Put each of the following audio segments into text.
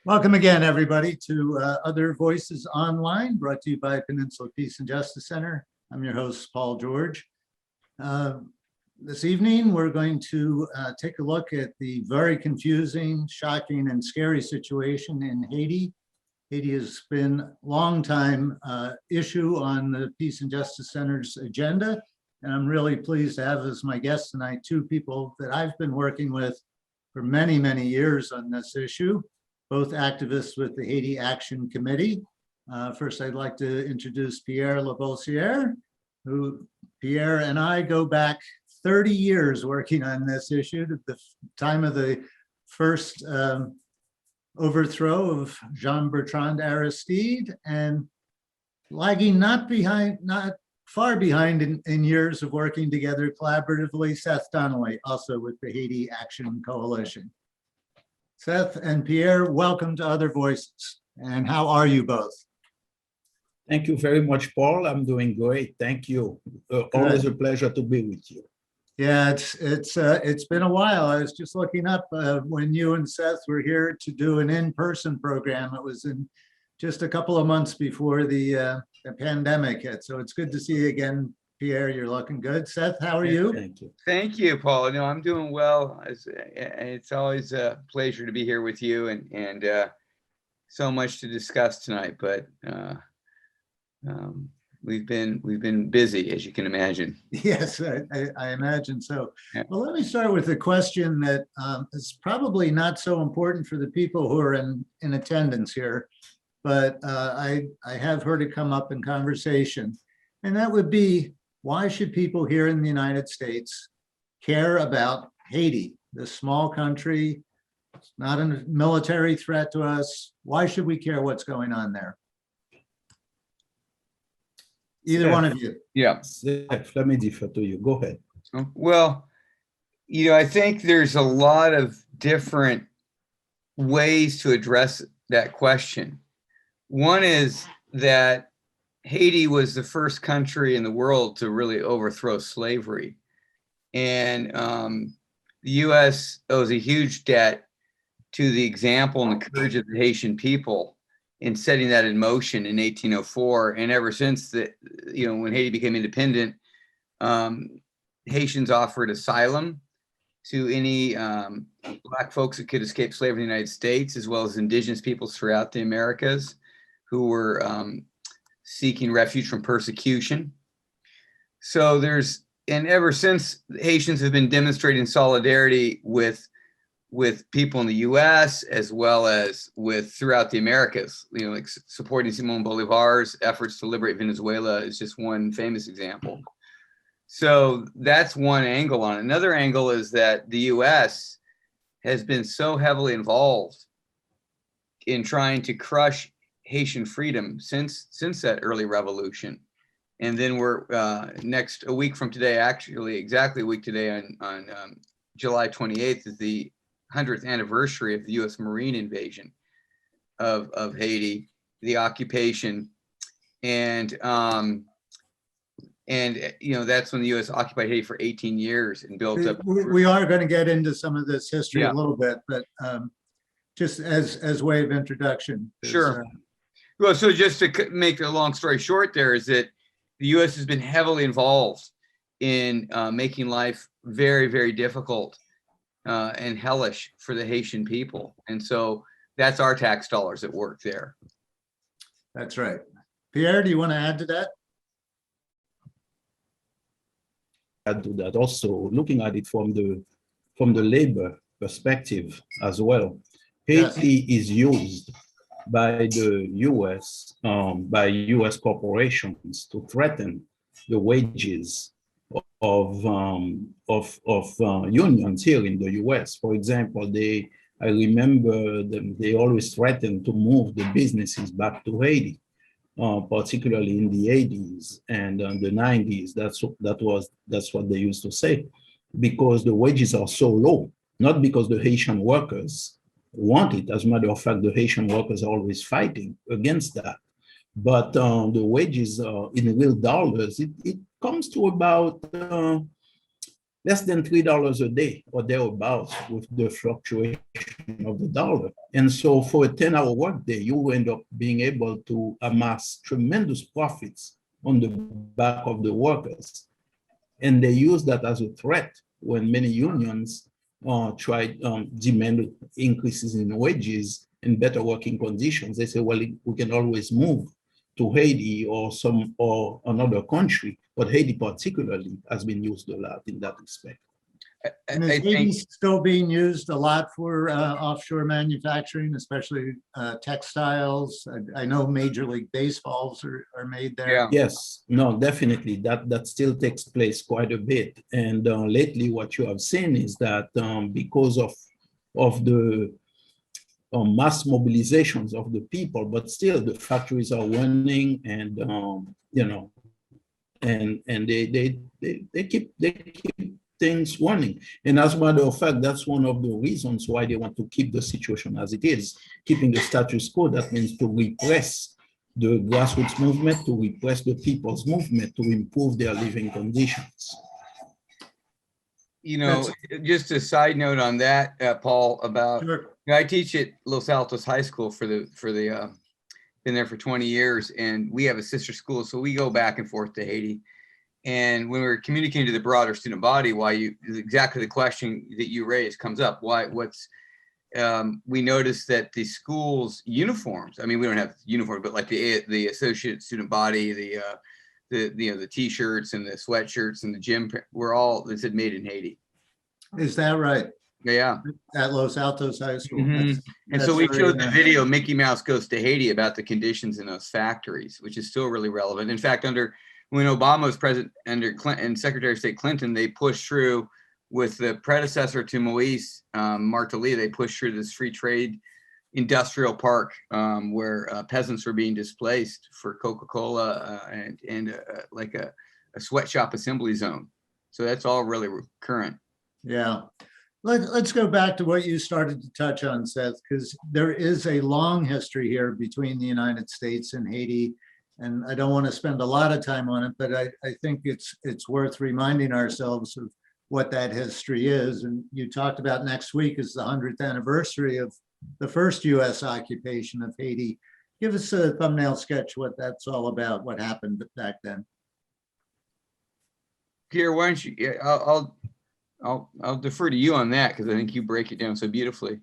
Welcome again, everybody, to Other Voices Online, brought to you by Peninsula Peace and Justice Center. I'm your host, Paul George. This evening, we're going to take a look at the very confusing, shocking, and scary situation in Haiti. Haiti has been a long-time issue on the Peace and Justice Center's agenda, and I'm really pleased to have as my guests tonight two people that I've been working with for many, many years on this issue, both activists with the Haiti Action Committee. First, I'd like to introduce PIERRE LABOSSIERE, who PIERRE and I go back 30 years working on this issue, at the time of the first overthrow of Jean-Bertrand Aristide, and lagging not far behind in years of working together collaboratively, Seth Donnelly, also with the Haiti Action Coalition. Seth and PIERRE, welcome to Other Voices. And how are you both? Thank you very much, Paul. I'm doing great. Thank you. Always a pleasure to be with you. Yeah, it's been a while. I was just looking up when you and Seth were here to do an in-person program. It was in just a couple of months before the pandemic hit. So it's good to see you again. PIERRE, you're looking good. Seth, how are you? Thank you. Thank you, Paul. No, I'm doing well. It's always a pleasure to be here with you, and so much to discuss tonight. But we've been busy, as you can imagine. Yes, I imagine so. Yeah. Well, let me start with a question that is probably not so important for the people who are in attendance here, but I have heard it come up in conversation, and that would be, why should people here in the United States care about Haiti, this small country? It's not a military threat to us. Why should we care what's going on there? Either one of you. Yeah. Seth, let me defer to you. Go ahead. Well, I think there's a lot of different ways to address that question. One is that Haiti was the first country in the world to really overthrow slavery. And the US owes a huge debt to the example and the courage of the Haitian people in setting that in motion in 1804. And ever since when Haiti became independent, Haitians offered asylum to any Black folks that could escape slavery in the United States, as well as indigenous peoples throughout the Americas who were seeking refuge from persecution. So and ever since, Haitians have been demonstrating solidarity with people in the US, as well as throughout the Americas, like supporting Simon Bolivar's efforts to liberate Venezuela is just one famous example. So that's one angle on it. Another angle is that the US has been so heavily involved in trying to crush Haitian freedom since that early revolution. And then we're a week from today, actually exactly a week today, on July 28th is the 100th anniversary of the US Marine invasion of Haiti, the occupation. And that's when the US occupied Haiti for 18 years and built up. We are going to get into some of this history Yeah. a little bit, but just as way of introduction. Sure. Well, so just to make a long story short, there is that the U.S. has been heavily involved in making life very, very difficult and hellish for the Haitian people. And so that's our tax dollars at work there. That's right. PIERRE, do you want to add to that? Add to that also, looking at it from the labor perspective as well. Haiti is used by the US, by US corporations to threaten the wages of unions here in the US. For example, I remember they always threatened to move the businesses back to Haiti, particularly in the 80s and the 90s. That's what they used to say, because the wages are so low, not because the Haitian workers want it. As a matter of fact, the Haitian workers are always fighting against that. But the wages in real dollars, it comes to about less than $3 a day or thereabouts with the fluctuation of the dollar. And so for a 10-hour workday, you end up being able to amass tremendous profits on the back of the workers. And they use that as a threat when many unions demand increases in wages and better working conditions. They say, well, we can always move to Haiti or another country, but Haiti particularly has been used a lot in that respect. And is Haiti still being used a lot for offshore manufacturing, especially textiles? I know Major League Baseballs are made there. Yeah. Yes, no, definitely. That still takes place quite a bit. And lately, what you have seen is that because of the mass mobilizations of the people, but still the factories are running, and and they keep things running. And as a matter of fact, that's one of the reasons why they want to keep the situation as it is, keeping the status quo. That means to repress the grassroots movement, to repress the people's movement, to improve their living conditions. You know, just a side note on that, Paul, about, Sure. I teach at Los Altos High School been there for 20 years, and we have a sister school, so we go back and forth to Haiti. And when we're communicating to the broader student body, exactly the question that you raised comes up. We noticed that the school's uniforms, I mean, we don't have uniforms, but like the associate student body, the t-shirts and the sweatshirts and the gym, it said made in Haiti. Is that right? Yeah. At Los Altos High School. Mm-hmm. And so we showed the video, Mickey Mouse Goes to Haiti, about the conditions in those factories, which is still really relevant. In fact, when Obama was president under Clinton and Secretary of State Clinton, they pushed through with the predecessor to Moise, Martelly, they pushed through this free trade industrial park where peasants were being displaced for Coca-Cola and like a sweatshop assembly zone. So that's all really current. Yeah. Let's go back to what you started to touch on, Seth, because there is a long history here between the United States and Haiti. And I don't want to spend a lot of time on it, but I think it's worth reminding ourselves of what that history is. And you talked about next week is the 100th anniversary of the first US occupation of Haiti. Give us a thumbnail sketch what that's all about, what happened back then. Pierre, why don't you, I'll defer to you on that, because I think you break it down so beautifully.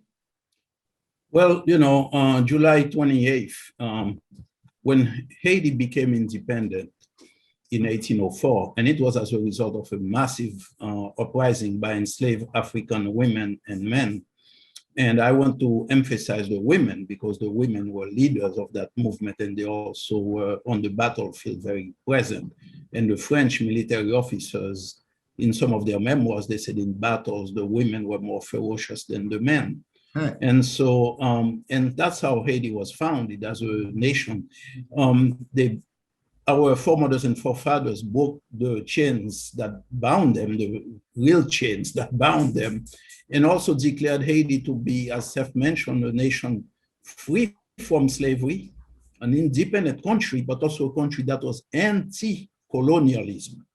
Well, July 28th, when Haiti became independent in 1804, and it was as a result of a massive uprising by enslaved African women and men. And I want to emphasize the women, because the women were leaders of that movement, and they also were on the battlefield very present. And the French military officers, in some of their memoirs, they said in battles, the women were more ferocious than the men. Huh. And so, and that's how Haiti was founded as a nation. Our foremothers and forefathers broke the chains that bound them, the real chains that bound them, and also declared Haiti to be, as Seth mentioned, a nation free from slavery, an independent country, but also a country that was anti-colonialism.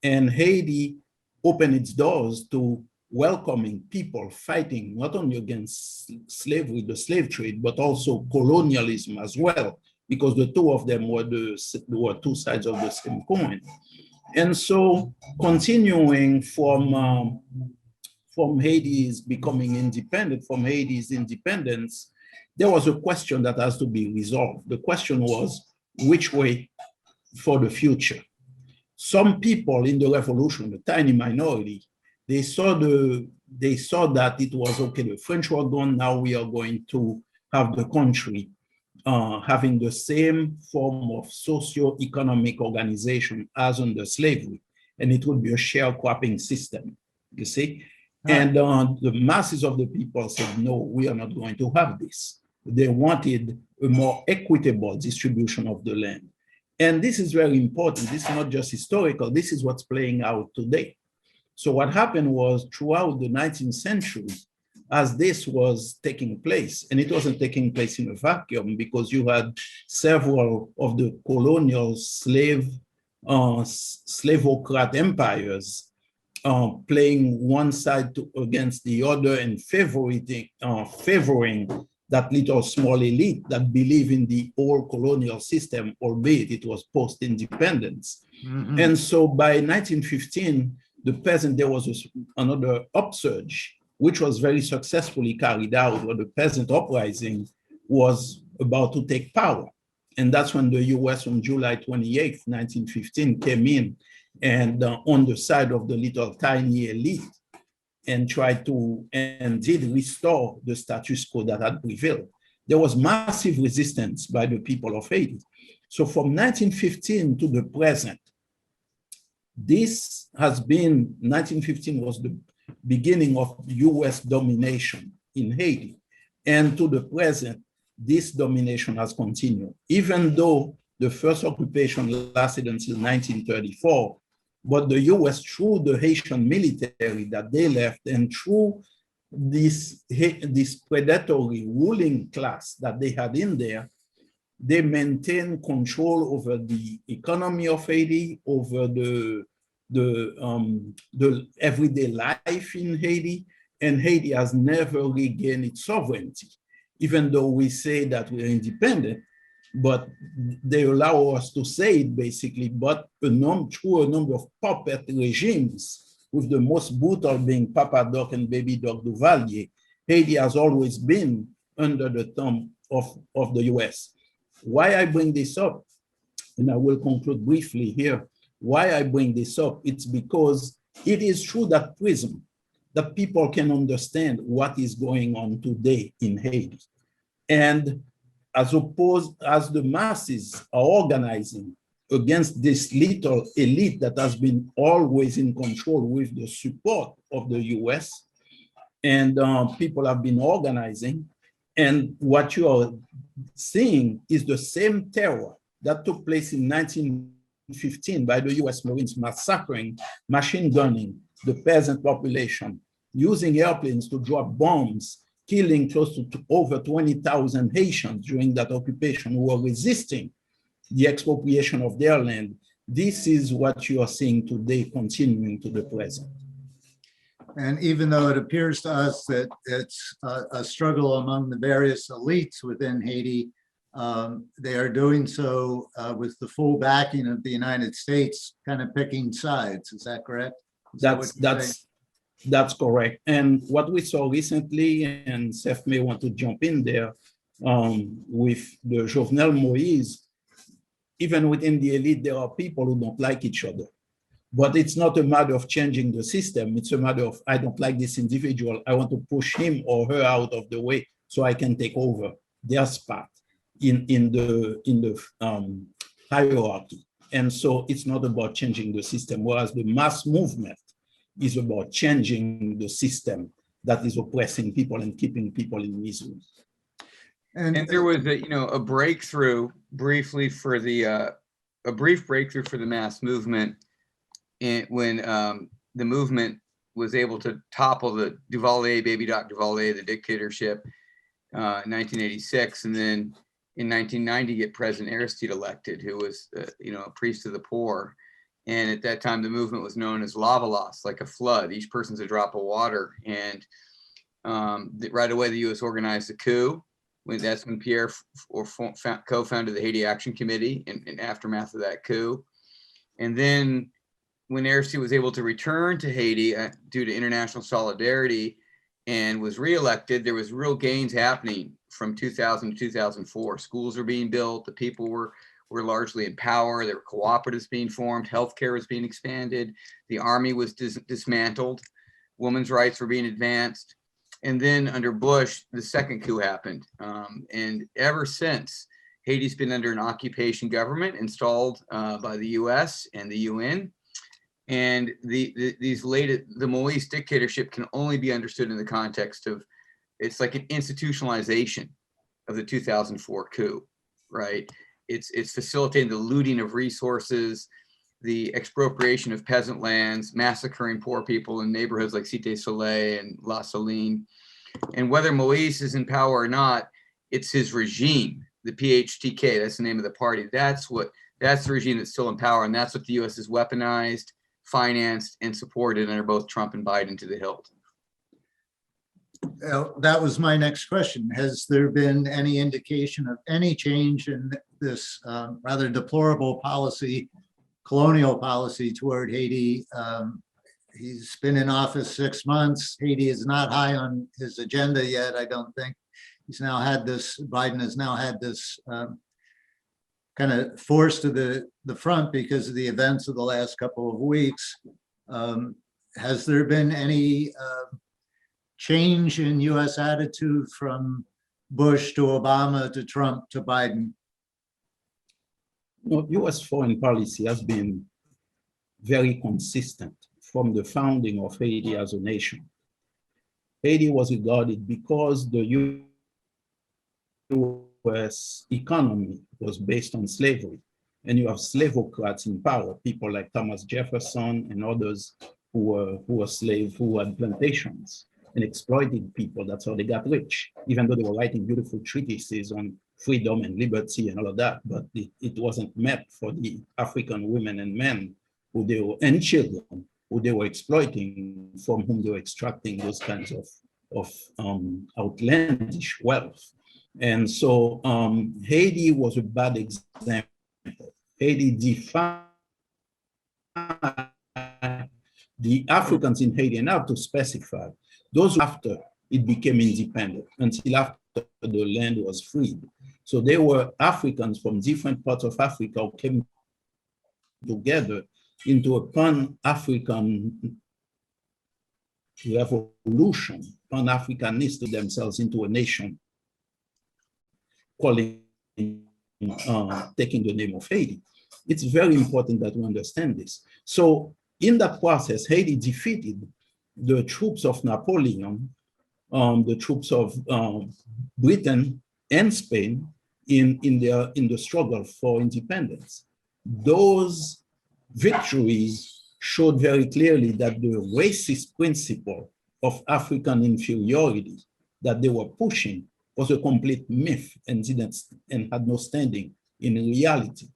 And Haiti opened its doors to welcoming people fighting not only against slavery, the slave trade, but also colonialism as well, because the two of them were two sides of the same coin. And so, continuing from Haiti's becoming independent, from Haiti's independence, there was a question that has to be resolved. The question was, which way for the future? Some people in the revolution, a tiny minority, they saw that it was okay, the French were gone, now we are going to have the country having the same form of socio-economic organization as under slavery, and it would be a sharecropping system, you see? And the masses of the people said, no, we are not going to have this. They wanted a more equitable distribution of the land. And this is very important. This is not just historical. This is what's playing out today. So what happened was, throughout the 19th century, as this was taking place, and it wasn't taking place in a vacuum, because you had several of the colonial slaveocrat empires playing one side against the other and favoring that little small elite that believe in the old colonial system, albeit it was post-independence. Mhm. And so by 1915, there was another upsurge, which was very successfully carried out, where the peasant uprising was about to take power. And that's when the US on July 28th, 1915 came in and on the side of the little tiny elite and tried to and did restore the status quo that had prevailed. There was massive resistance by the people of Haiti. So from 1915 to the present, this has been, 1915 was the beginning of US domination in Haiti. And to the present, this domination has continued. Even though the first occupation lasted until 1934, but the US, through the Haitian military that they left and through this predatory ruling class that they had in there, they maintain control over the economy of Haiti, over the everyday life in Haiti, and Haiti has never regained its sovereignty, even though we say that we're independent, but they allow us to say it basically, but through a number of puppet regimes, with the most brutal being Papa Doc and Baby Doc Duvalier, Haiti has always been under the thumb of the US. Why I bring this up, and I will conclude briefly here, why I bring this up, it's because it is through that prism that people can understand what is going on today in Haiti. And as the masses are organizing against this little elite that has been always in control with the support of the US, and people have been organizing, and what you are seeing is the same terror that took place in 1915 by the US Marines, massacring, machine gunning the peasant population, using airplanes to drop bombs, killing close to over 20,000 Haitians during that occupation who were resisting the expropriation of their land. This is what you are seeing today, continuing to the present. And even though it appears to us that it's a struggle among the various elites within Haiti, they are doing so with the full backing of the United States, kind of picking sides. Is that correct? That's correct. And what we saw recently, and Seth may want to jump in there, with the Jovenel Moïse, even within the elite, there are people who don't like each other. But it's not a matter of changing the system. It's a matter of, I don't like this individual. I want to push him or her out of the way so I can take over their spot in the hierarchy. And so it's not about changing the system, whereas the mass movement is about changing the system that is oppressing people and keeping people in misery. And there was a breakthrough briefly for a brief breakthrough for the mass movement when the movement was able to topple the Duvalier, Baby Doc Duvalier, the dictatorship, in 1986, and then in 1990 get President Aristide elected, who was a priest of the poor. And at that time, the movement was known as lavalas, like a flood. Each person's a drop of water. And right away, the U.S. organized a coup. That's when Pierre co-founded the Haiti Action Committee in aftermath of that coup. And then when Aristide was able to return to Haiti due to international solidarity and was reelected, there was real gains happening from 2000 to 2004. Schools were being built. The people were largely in power. There were cooperatives being formed. Healthcare was being expanded. The army was dismantled. Women's rights were being advanced. And then under Bush, the second coup happened. And ever since, Haiti's been under an occupation government installed by the US and the UN. And the Moïse dictatorship can only be understood in the context of, it's like an institutionalization of the 2004 coup, right? It's facilitating the looting of resources, the expropriation of peasant lands, massacring poor people in neighborhoods like Cité Soleil and La Saline. And whether Moïse is in power or not, it's his regime, the PHTK, that's the name of the party. That's the regime that's still in power. And that's what the US has weaponized financed, and supported under both Trump and Biden to the hilt. That was my next question. Has there been any indication of any change in this rather deplorable policy, colonial policy toward Haiti? He's been in office 6 months. Haiti is not high on his agenda yet, I don't think. He's now had this, Biden has now had this kind of forced to the front because of the events of the last couple of weeks. Has there been any change in US attitude from Bush to Obama to Trump to Biden? No, US foreign policy has been very consistent from the founding of Haiti as a nation. Haiti was regarded because the US economy was based on slavery, and you have slavocrats in power, people like Thomas Jefferson and others who were slaves, who had plantations and exploited people. That's how they got rich, even though they were writing beautiful treatises on freedom and liberty and all of that, but it wasn't met for the African women and men who they were, and children who they were exploiting, from whom they were extracting those kinds of outlandish wealth. And so Haiti was a bad example. Haiti defined the Africans in Haiti, and I have to specify, those after it became independent, until after the land was freed. So they were Africans from different parts of Africa who came together into a pan-African revolution, pan-Africanist themselves into a nation, calling, taking the name of Haiti. It's very important that we understand this. So in that process, Haiti defeated the troops of Napoleon, the troops of Britain and Spain in the struggle for independence. Those victories showed very clearly that the racist principle of African inferiority that they were pushing was a complete myth and had no standing in reality.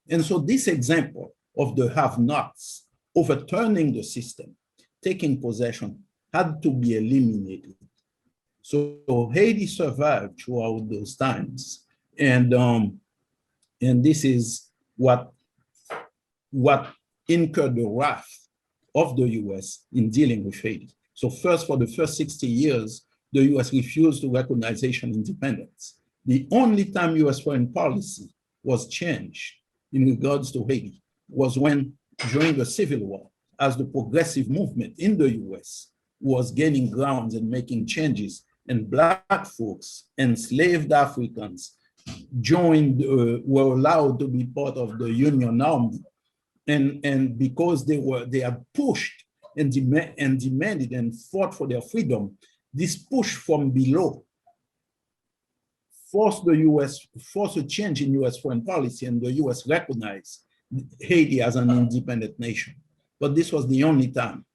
And so this example of the have-nots overturning the system, taking possession, had to be eliminated. So Haiti survived throughout those times, and this is what incurred the wrath of the US in dealing with Haiti. So first, for the first 60 years, the US refused to recognize Haitian independence. The only time US foreign policy was changed in regards to Haiti was when, during the Civil War, as the progressive movement in the US was gaining grounds and making changes, and Black folks, enslaved Africans, joined, were allowed to be part of the Union Army. And because they had pushed and demanded and fought for their freedom, this push from below forced a change in US foreign policy, and the US recognized Haiti as an independent nation. But this was the only time.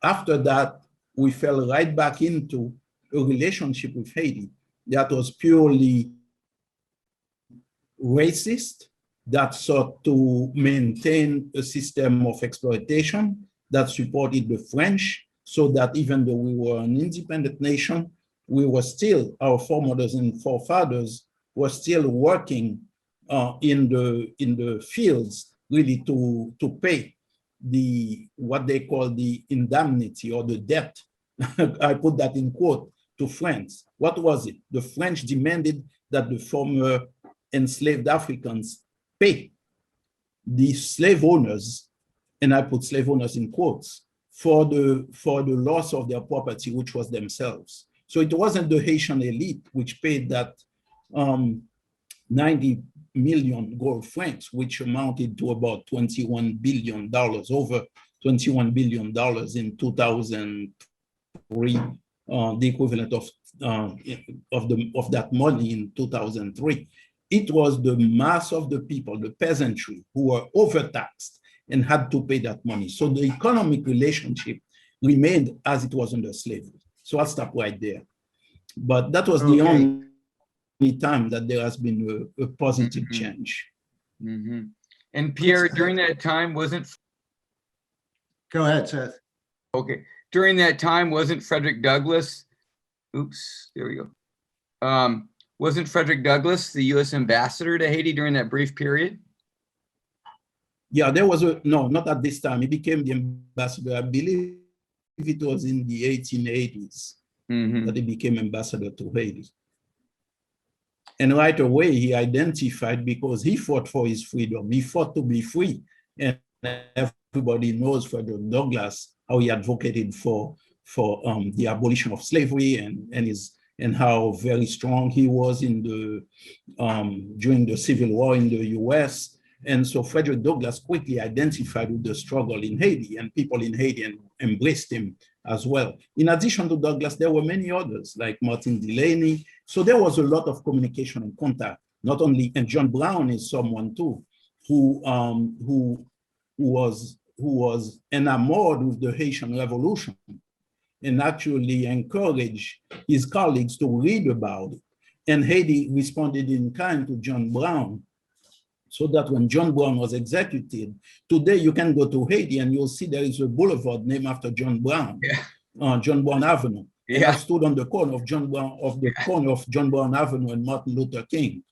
After that, we fell right back into a relationship with Haiti that was purely racist, that sought to maintain a system of exploitation, that supported the French, so that even though we were an independent nation, we were still, our foremothers and forefathers were still working in the fields, really to pay what they call the indemnity or the debt. I put that in quote, to France. What was it? The French demanded that the former enslaved Africans pay the slave owners, and I put slave owners in quotes, for the loss of their property, which was themselves. So it wasn't the Haitian elite which paid that 90 million gold francs, which amounted to about $21 billion, over $21 billion in 2003, the equivalent of that money in 2003. It was the mass of the people, the peasantry, who were overtaxed and had to pay that money. So the economic relationship remained as it was under slavery. So I'll stop right there. But that was the only time that there has been a positive change. And Pierre, during that time, wasn't Go ahead, Seth. Okay. During that time, wasn't Frederick Douglass, oops, there we go. Wasn't Frederick Douglass the U.S. ambassador to Haiti during that brief period? Yeah, there was no, not at this time. He became the ambassador. I believe it was in the 1880s that he became ambassador to Haiti. And right away, he identified, because he fought for his freedom. He fought to be free. And everybody knows Frederick Douglass, how he advocated for the abolition of slavery and how very strong he was in during the Civil War in the US. And so Frederick Douglass quickly identified with the struggle in Haiti, and people in Haiti embraced him as well. In addition to Douglass, there were many others like Martin Delany. So there was a lot of communication and contact, not only, and John Brown is someone too, who was enamored with the Haitian Revolution and actually encouraged his colleagues to read about it. And Haiti responded in kind to John Brown, so that when John Brown was executed, today you can go to Haiti and you'll see there is a boulevard named after John Brown, John Brown Avenue. And I stood on the corner of John Brown Avenue and Martin Luther King.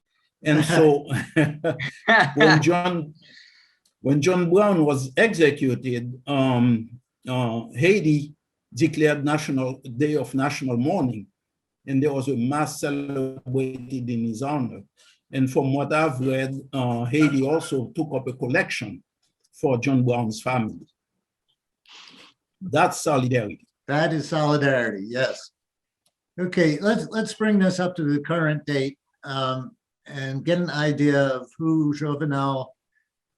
And so when John Brown was executed, Haiti declared day of national mourning, and there was a mass celebrated in his honor. And from what I've read, Haiti also took up a collection for John Brown's family. That's solidarity. That is solidarity, yes. Okay, let's bring this up to the current date and get an idea of who Jovenel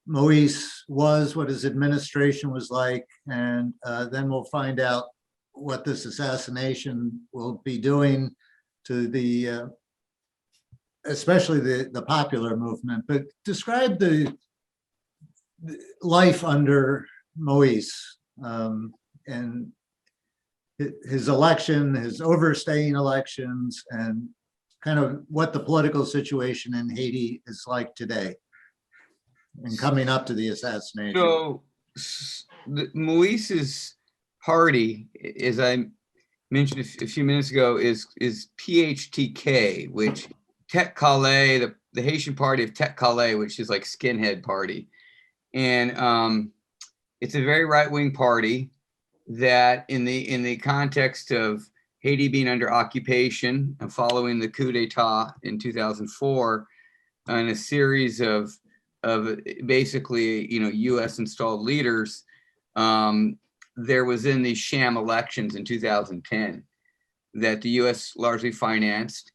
Moïse was, what his administration was like, and then we'll find out what this assassination will be doing to the especially the popular movement. But describe the life under Moïse and his election, his overstaying elections, and kind of what the political situation in Haiti is like today and coming up to the assassination. So Moïse's party, as I mentioned a few minutes ago, is PHTK, which Tête Calais, the Haitian party of Tête Calais, which is like skinhead party. And it's a very right-wing party that in the context of Haiti being under occupation and following the coup d'etat in 2004, and a series of basically, U.S. installed leaders, there was in these sham elections in 2010 that the U.S. largely financed.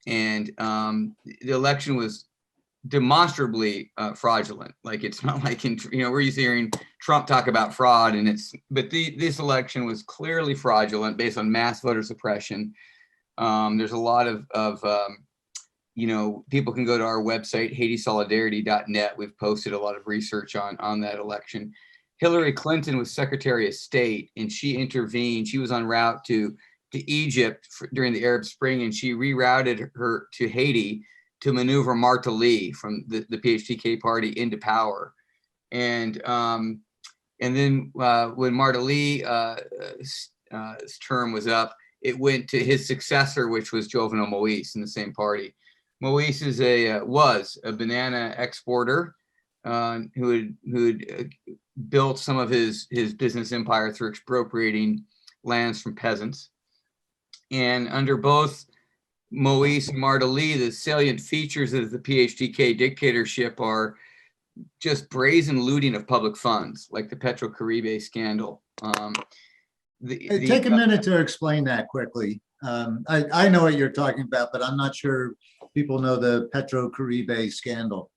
And the election was demonstrably fraudulent. Like, it's not like we're used to hearing Trump talk about fraud, and this election was clearly fraudulent based on mass voter suppression. There's a lot of people can go to our website, HaitiSolidarity.net. We've posted a lot of research on that election. Hillary Clinton was Secretary of State, and she intervened. She was en route to Egypt during the Arab Spring, and she rerouted her to Haiti to maneuver Martelly from the PHTK party into power. And then when Martelly's term was up, it went to his successor, which was Jovenel Moïse in the same party. Moïse was a banana exporter who had built some of his business empire through expropriating lands from peasants. And under both Moïse and Martelly, the salient features of the PHTK dictatorship are just brazen looting of public funds, like the Petro-Caribe scandal. Take a minute to explain that quickly. I know what you're talking about, but I'm not sure people know the Petro-Caribe scandal.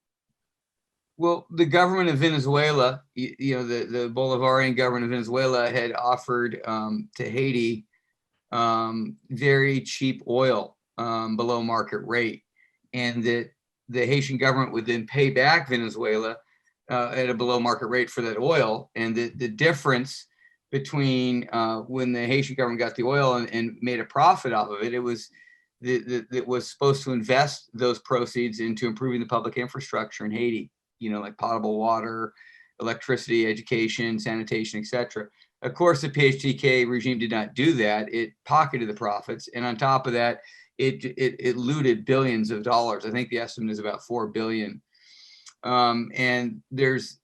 Well, the government of Venezuela, the Bolivarian government of Venezuela had offered to Haiti very cheap oil below market rate, and that the Haitian government would then pay back Venezuela at a below market rate for that oil. And the difference between when the Haitian government got the oil and made a profit off of it, it was supposed to invest those proceeds into improving the public infrastructure in Haiti, like potable water, electricity, education, sanitation, etc. Of course, the PHTK regime did not do that. It pocketed the profits. And on top of that, it looted billions of dollars. I think the estimate is about 4 billion. And there's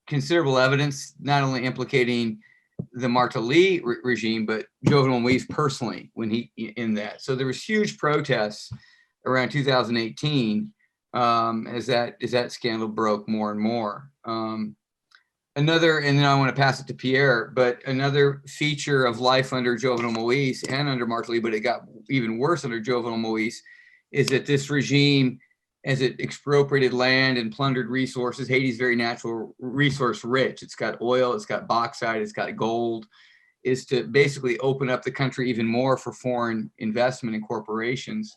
considerable evidence, not only implicating the Martelly regime, but Jovenel Moïse personally when he in that. So there was huge protests around 2018 as that scandal broke more and more. Another, and then I want to pass it to Pierre, but another feature of life under Jovenel Moïse and under Martelly, but it got even worse under Jovenel Moïse, is that this regime, as it expropriated land and plundered resources, Haiti's very natural resource rich. It's got oil, it's got bauxite, it's got gold, is to basically open up the country even more for foreign investment and corporations.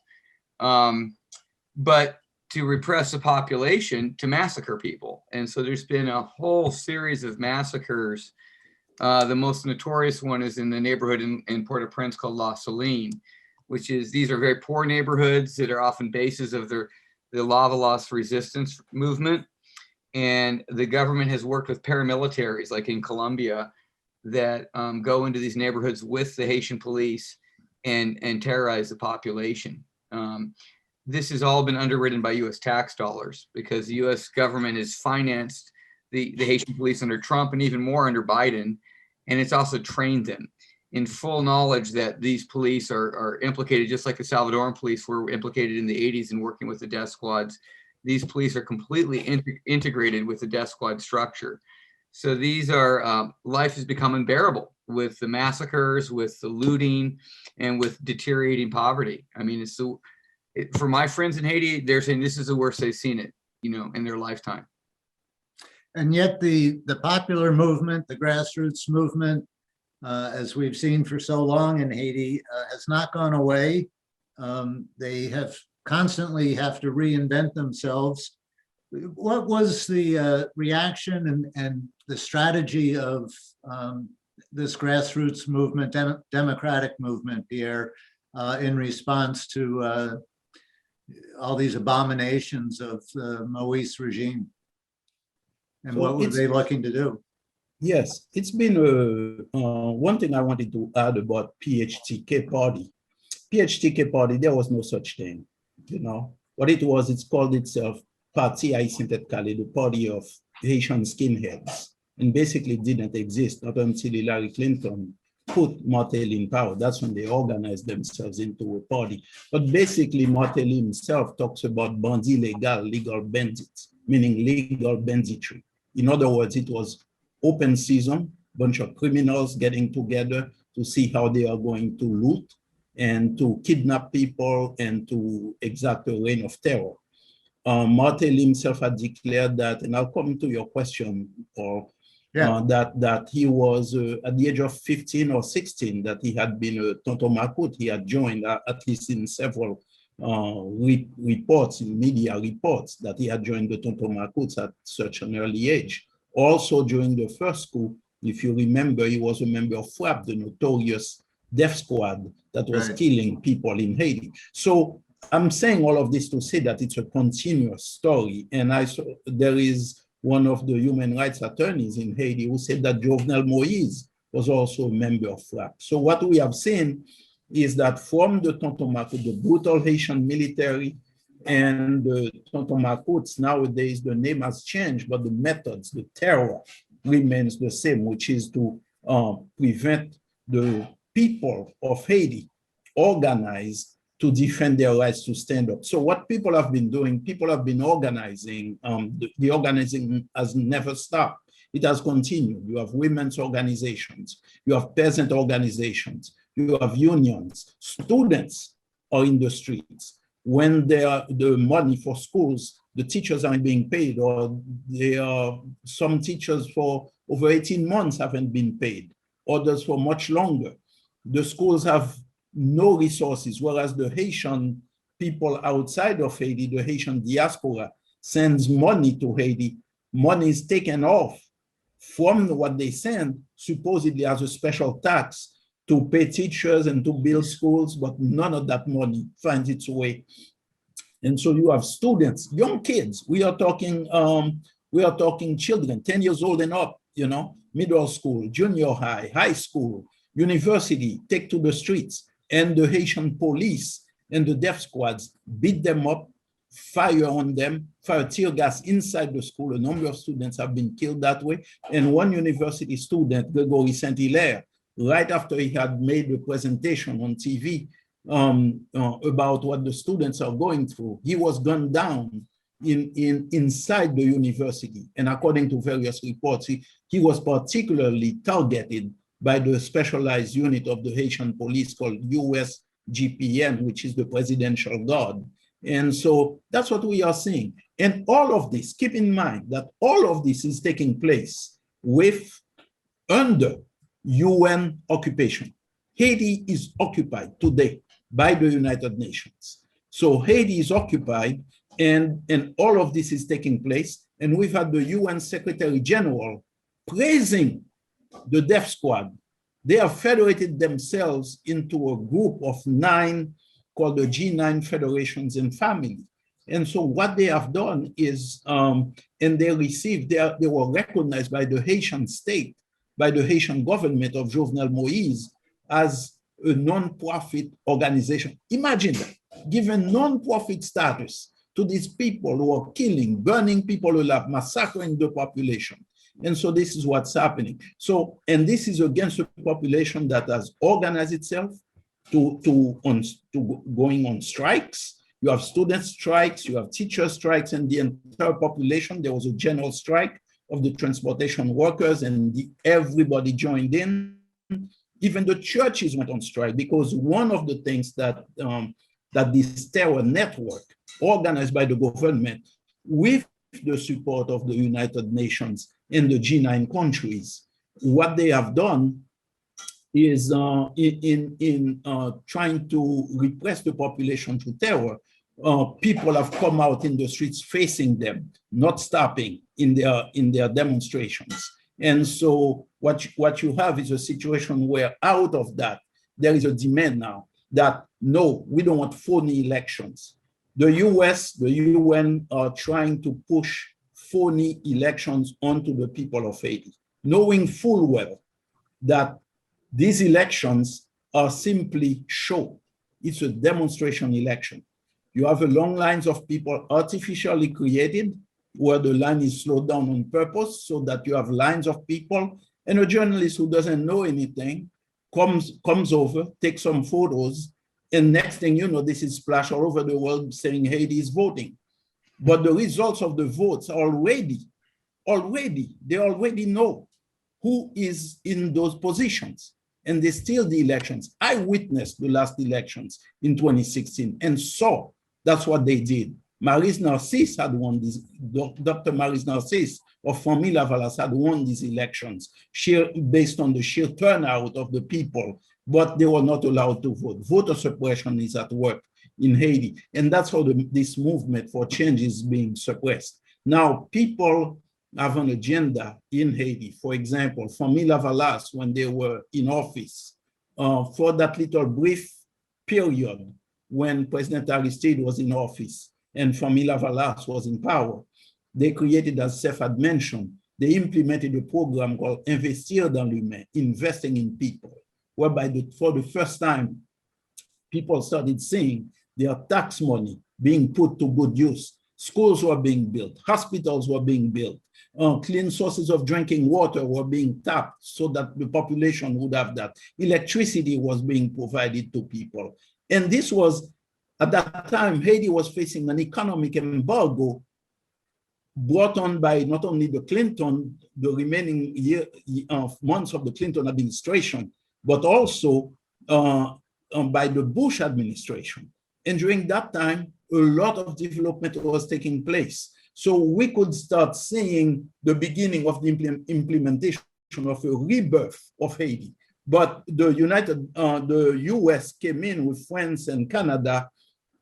But to repress the population, to massacre people. And so there's been a whole series of massacres. The most notorious one is in the neighborhood in Port-au-Prince called La Saline, which is, these are very poor neighborhoods that are often bases of the lava loss resistance movement. And the government has worked with paramilitaries, like in Colombia, that go into these neighborhoods with the Haitian police and terrorize the population. This has all been underwritten by US tax dollars because the US government has financed the Haitian police under Trump and even more under Biden. And it's also trained them in full knowledge that these police are implicated, just like the Salvadoran police were implicated in the 80s in working with the death squads. These police are completely integrated with the death squad structure. So these are, life has become unbearable with the massacres, with the looting, and with deteriorating poverty. I mean, it's so, for my friends in Haiti, they're saying this is the worst they've seen it, in their lifetime. And yet the popular movement, the grassroots movement, as we've seen for so long in Haiti, has not gone away. They have constantly have to reinvent themselves. What was the reaction and the strategy of this grassroots movement, democratic movement, Pierre, in response to all these abominations of the Moïse regime? And So what were they looking to do? Yes, it's been one thing I wanted to add about PHTK party. PHTK party, there was no such thing, What it was, it's called itself Parti Haïtien Tête Calée, the party of Haitian skinheads, and basically didn't exist not until Hillary Clinton put Martelly in power. That's when they organized themselves into a party. But basically, Martelly himself talks about bandits legal, legal bandits, meaning legal banditry. In other words, it was open season, bunch of criminals getting together to see how they are going to loot and to kidnap people and to exact a reign of terror. Martelly himself had declared that, and I'll come to your question, Paul, that he was at the age of 15 or 16, that he had been a Tonton Macoute. He had joined, at least in several reports, in media reports, that he had joined the Tonton Macoutes at such an early age. Also during the first coup, if you remember, he was a member of FRAP, the notorious death squad that was killing people in Haiti. So I'm saying all of this to say that it's a continuous story. And there is one of the human rights attorneys in Haiti who said that Jovenel Moïse was also a member of FRAP. So what we have seen is that from the Tonton Macoute, the brutal Haitian military, and the Tonton Macoutes, nowadays the name has changed, but the methods, the terror remains the same, which is to prevent the people of Haiti organized to defend their rights to stand up. So what people have been doing, people have been organizing. The organizing has never stopped. It has continued. You have women's organizations, you have peasant organizations, you have unions, students are in the streets. When the money for schools, the teachers aren't being paid, or some teachers for over 18 months haven't been paid, others for much longer. The schools have no resources, whereas the Haitian people outside of Haiti, the Haitian diaspora, sends money to Haiti. Money is taken off from what they send, supposedly as a special tax, to pay teachers and to build schools, but none of that money finds its way. And so you have students, young kids. We are talking We are talking children, 10 years old and up, middle school, junior high, high school, university, take to the streets. And the Haitian police and the death squads beat them up, fire on them, fire tear gas inside the school. A number of students have been killed that way. And one university student, Gregory Saint-Hilaire, right after he had made a presentation on TV about what the students are going through, he was gunned down inside the university. And according to various reports, he was particularly targeted by the specialized unit of the Haitian police called USGPN, which is the Presidential Guard. And so that's what we are seeing. And all of this, keep in mind that all of this is taking place under UN occupation. Haiti is occupied today by the United Nations. So Haiti is occupied, and all of this is taking place. And we've had the UN Secretary General praising the death squad. They have federated themselves into a group of 9 called the G9 Federations and Family. And so what they have done is, and they were recognized by the Haitian state, by the Haitian government of Jovenel Moïse as a non-profit organization. Imagine that, given non-profit status to these people who are killing, burning people alive, massacring the population. And so this is what's happening. So, and this is against a population that has organized itself to going on strikes. You have student strikes, you have teacher strikes, and the entire population. There was a general strike of the transportation workers, and everybody joined in. Even the churches went on strike, because one of the things that this terror network organized by the government with the support of the United Nations in the G9 countries, what they have done is in trying to repress the population through terror. People have come out in the streets facing them, not stopping in their demonstrations. And so what you have is a situation where out of that, there is a demand now that, no, we don't want phony elections. The US, the UN are trying to push phony elections onto the people of Haiti, knowing full well that these elections are simply show. It's a demonstration election. You have a long lines of people artificially created, where the line is slowed down on purpose so that you have lines of people, and a journalist who doesn't know anything comes over, takes some photos, and next thing you know, this is splashed all over the world saying Haiti is voting. But the results of the votes are they already know who is in those positions, and they steal the elections. I witnessed the last elections in 2016 and saw that's what they did. Maryse Narcisse had won this, Dr. Maryse Narcisse of Famille Lavalas had won these elections based on the sheer turnout of the people, but they were not allowed to vote. Voter suppression is at work in Haiti, and that's how this movement for change is being suppressed. Now, people have an agenda in Haiti. For example, Famille Lavalas, when they were in office, for that little brief period when President Aristide was in office and Famille Lavalas was in power, they created, as Seth had mentioned, they implemented a program called Investir dans l'humain, investing in people, whereby for the first time, people started seeing their tax money being put to good use. Schools were being built, hospitals were being built, clean sources of drinking water were being tapped so that the population would have that. Electricity was being provided to people. And this was, at that time, Haiti was facing an economic embargo brought on by not only the remaining months of the Clinton administration, but also by the Bush administration. And during that time, a lot of development was taking place. So we could start seeing the beginning of the implementation of a rebirth of Haiti. But the US came in with France and Canada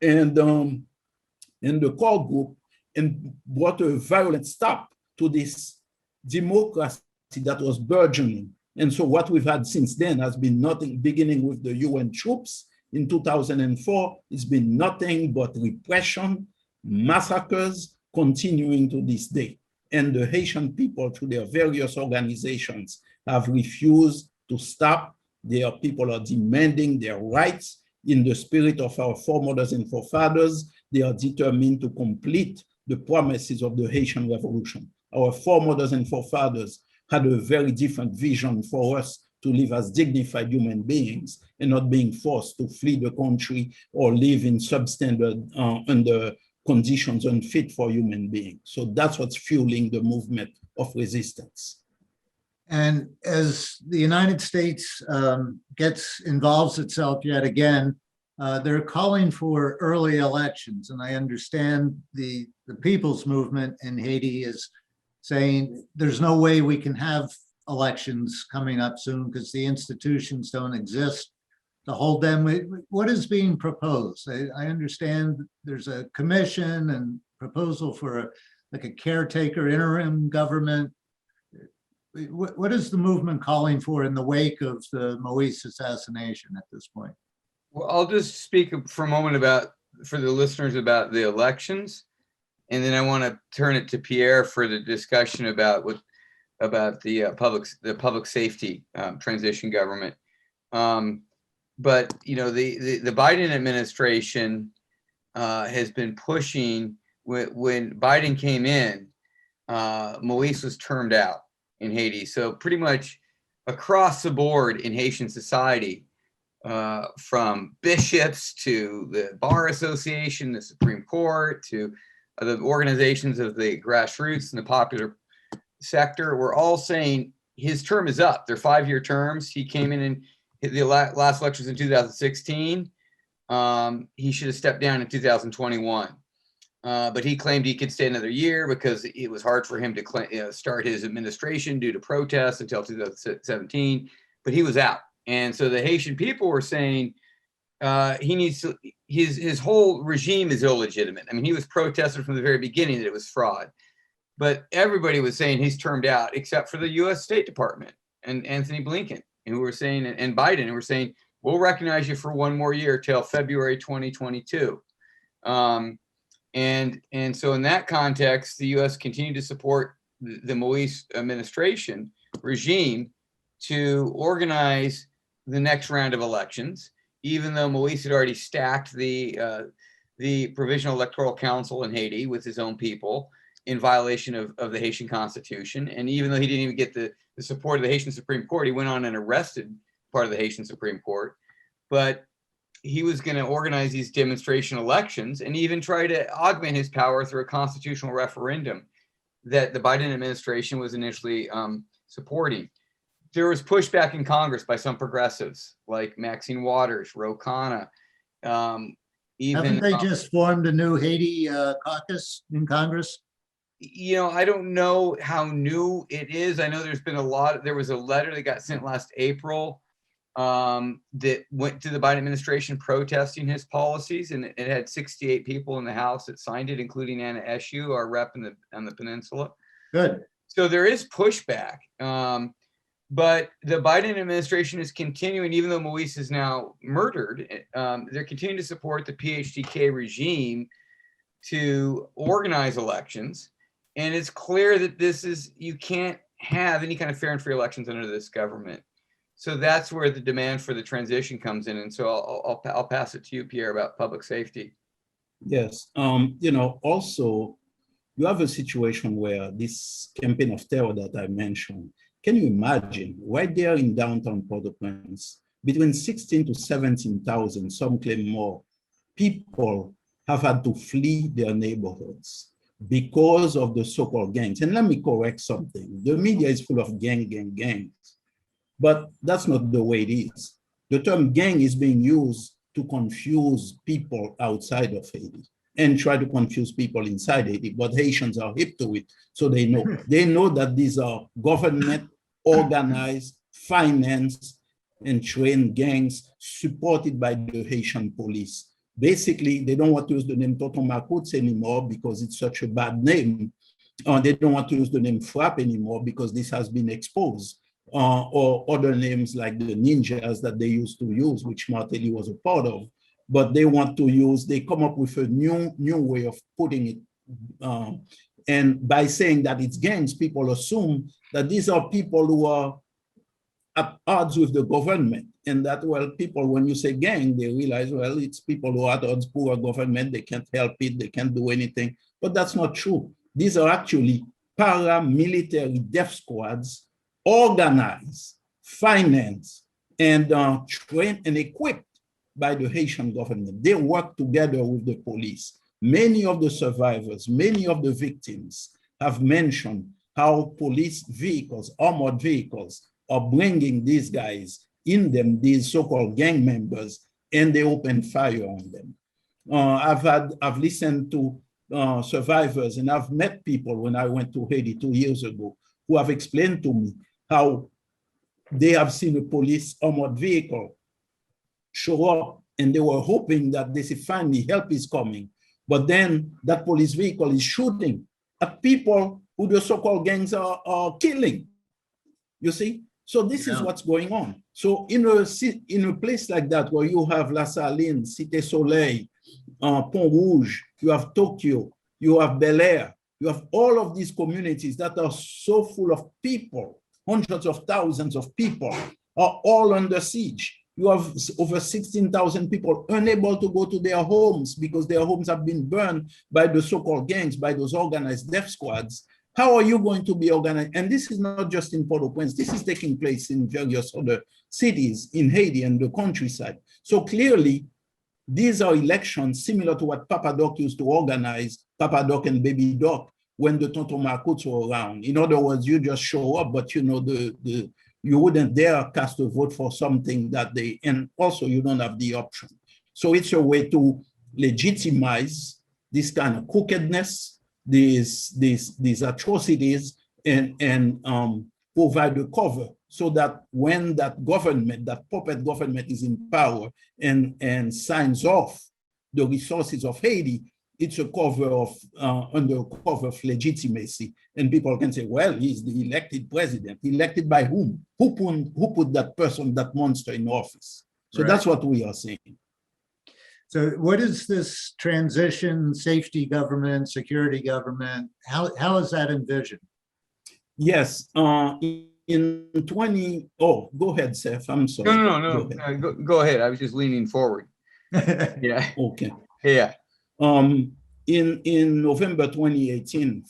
and the core group and brought a violent stop to this democracy that was burgeoning. And so what we've had since then has been nothing, beginning with the UN troops in 2004, it's been nothing but repression, massacres, continuing to this day. And the Haitian people, through their various organizations, have refused to stop. Their people are demanding their rights in the spirit of our foremothers and forefathers. They are determined to complete the promises of the Haitian Revolution. Our foremothers and forefathers had a very different vision for us to live as dignified human beings and not being forced to flee the country or live in substandard under conditions unfit for human beings. So that's what's fueling the movement of resistance. And as the United States involves itself yet again, they're calling for early elections. And I understand the people's movement in Haiti is saying there's no way we can have elections coming up soon because the institutions don't exist to hold them. What is being proposed? I understand there's a commission and proposal for like a caretaker interim government. What is the movement calling for in the wake of the Moise assassination at this point? Well, I'll just speak for a moment for the listeners about the elections, and then I want to turn it to Pierre for the discussion about the public safety transition government. But you know, the Biden administration has been pushing. When Biden came in, Moise was termed out in Haiti. So pretty much across the board in Haitian society, from bishops to the Bar Association, the Supreme Court, to the organizations of the grassroots and the popular sector, we're all saying his term is up. They're 5-year terms. He came in and the last elections in 2016. He should have stepped down in 2021. But he claimed he could stay another year because it was hard for him to start his administration due to protests until 2017. But he was out. And so the Haitian people were saying he needs to, his whole regime is illegitimate. I mean, he was protested from the very beginning that it was fraud. But everybody was saying he's termed out except for the US State Department and Anthony Blinken, who were saying, and Biden, who were saying, we'll recognize you for 1 more year till February 2022. And so in that context, the US continued to support the Moise administration regime to organize the next round of elections, even though Moise had already stacked the Provisional Electoral Council in Haiti with his own people in violation of the Haitian Constitution. And even though he didn't even get the support of the Haitian Supreme Court, he went on and arrested part of the Haitian Supreme Court. But he was going to organize these demonstration elections and even try to augment his power through a constitutional referendum that the Biden administration was initially supporting. There was pushback in Congress by some progressives like Maxine Waters, Ro Khanna. Haven't they just formed a new Haiti caucus in Congress? You know, I don't know how new it is. I know there's been there was a letter that got sent last April that went to the Biden administration protesting his policies, and it had 68 people in the House that signed it, including Anna Eshoo, our rep on the Peninsula. Good. So there is pushback, but the Biden administration is continuing, even though Moise is now murdered, they're continuing to support the PHTK regime to organize elections. And it's clear that you can't have any kind of fair and free elections under this government. So that's where the demand for the transition comes in. And so I'll pass it to you, Pierre, about public safety. Yes. You know, also, you have a situation where this campaign of terror that I mentioned, can you imagine right there in downtown Port-au-Prince, between 16 to 17,000, some claim more, people have had to flee their neighborhoods because of the so-called gangs. And let me correct something. The media is full of gangs. But that's not the way it is. The term gang is being used to confuse people outside of Haiti and try to confuse people inside Haiti, but Haitians are hip to it, so they know. They know that these are government organized, financed, and trained gangs supported by the Haitian police. Basically, they don't want to use the name Tonton Macoutes anymore because it's such a bad name. They don't want to use the name Frappe anymore because this has been exposed. Or other names like the ninjas that they used to use, which Martelly was a part of. But they want to use, they come up with a new way of putting it And by saying that it's gangs, people assume that these are people who are at odds with the government. And that, well, people, when you say gang, they realize, well, it's people who are at odds with our government, they can't help it, they can't do anything. But that's not true. These are actually paramilitary death squads, organized, financed, and trained and equipped by the Haitian government. They work together with the police. Many of the survivors, many of the victims have mentioned how police vehicles, armored vehicles, are bringing these guys in them, these so-called gang members, and they open fire on them. I've listened to survivors, and I've met people when I went to Haiti 2 years ago who have explained to me how they have seen a police armored vehicle show up, and they were hoping that they say, finally, help is coming. But then that police vehicle is shooting at people who the so-called gangs are killing, you see? So this is what's going on. So in a place like that, where you have La Saline, Cité Soleil, Pont Rouge, you have Tokyo, you have Bel Air, you have all of these communities that are so full of people, hundreds of thousands of people are all under siege. You have over 16,000 people unable to go to their homes because their homes have been burned by the so-called gangs, by those organized death squads. How are you going to be organized? And this is not just in Port-au-Prince. This is taking place in various other cities in Haiti and the countryside. So clearly, these are elections similar to what Papa Doc used to organize, Papa Doc and Baby Doc, when the Tonton Marcots were around. In other words, you just show up, but you know, you wouldn't dare cast a vote for something that and also you don't have the option. So it's a way to legitimize this kind of crookedness, these atrocities, and provide a cover so that when that government, that puppet government is in power and signs off the resources of Haiti, it's a cover of, under cover of legitimacy. And people can say, well, he's the elected president. Elected by whom? Who put that person, that monster in office? So that's what we are saying. So what is this transition, safety government, security government? How is that envisioned? Yes, in 20, oh, go ahead, Seth, I'm sorry. No. Go ahead. I was just leaning forward. Yeah. Okay. Yeah. In November 2018,